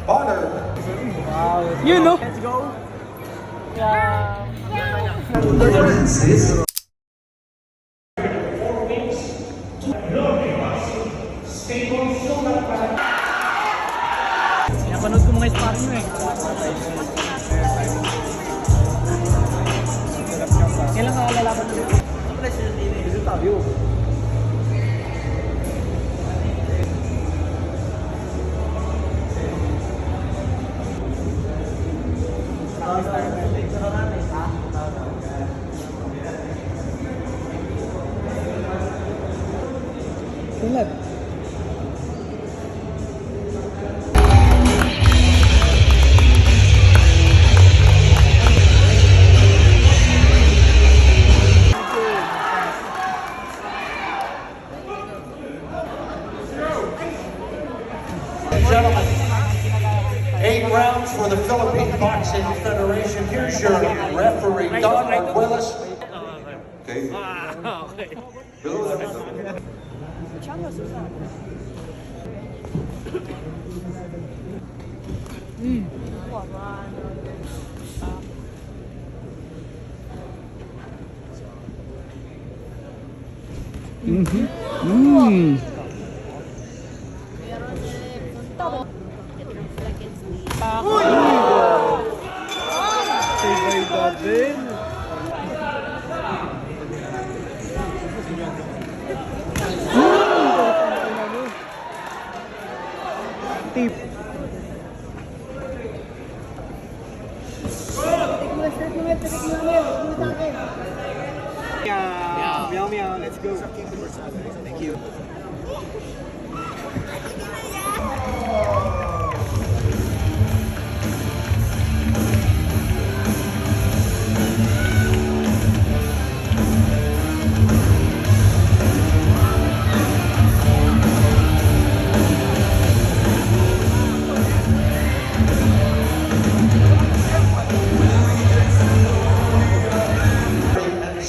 Honor. Wow. You know. Let's go. Yeah. Napanood ko mga sparring nyo eh. Kailan ka lalaban nyo? Ito tayo. Tulad. Gentlemen, 8 rounds for the Philippine Boxing Federation. Here's your referee, Don Arguelles. Okay. Sabay natin. Tip. Meow meow, let's go. Thank you.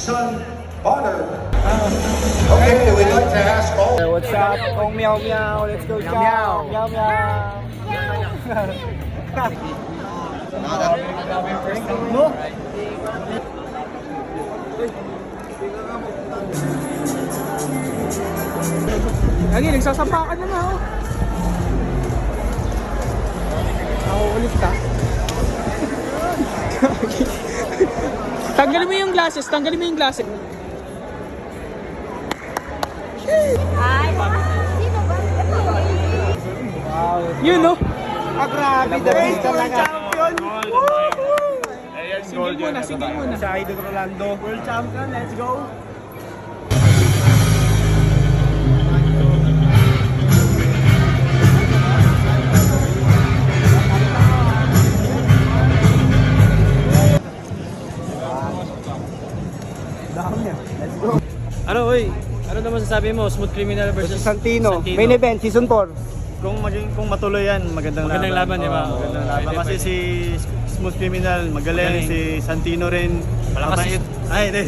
Son Honor. Okay, we'd like to ask all. What's up? Kong meow meow, let's go. Meow meow. No? Lagi, nagsasampakan na na, oh. Ako ulit ka. Tanggalin mo yung glasses, tanggalin mo yung glasses. Ay, sino ba? Wow. You know? Grabe, the best talaga. Champion! Singil muna, singil muna. Sa Idol Rolando. World champion, let's go! Let's go. Ano, oy? Ano naman sasabi mo? Smooth Criminal versus Santino. Main event, season 4. Kung matuloy yan, magandang laban, di ba? Magandang laban. Kasi si Smooth Criminal, Magaling. magaling. Si Santino rin, Malakas. mabait. Ay, hindi.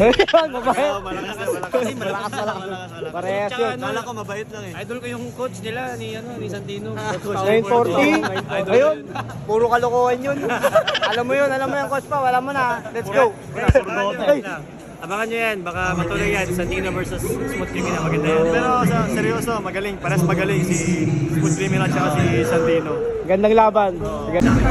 Mabait. Oo, malakas. Malakas. Parehas yun. Kala ko mabait lang eh. Idol ko yung coach nila ni Santino. 940. Ayun, puro kalokohan yun. Alam mo yan, coach pa. Wala mo na. Let's go. Hey. Abangan nyo yan, baka matuloy yan. Santino versus Smooth Criminal, maganda yan. Pero seryoso, magaling. Pares magaling si Smooth Criminal at si Santino. Gandang laban. Gandang.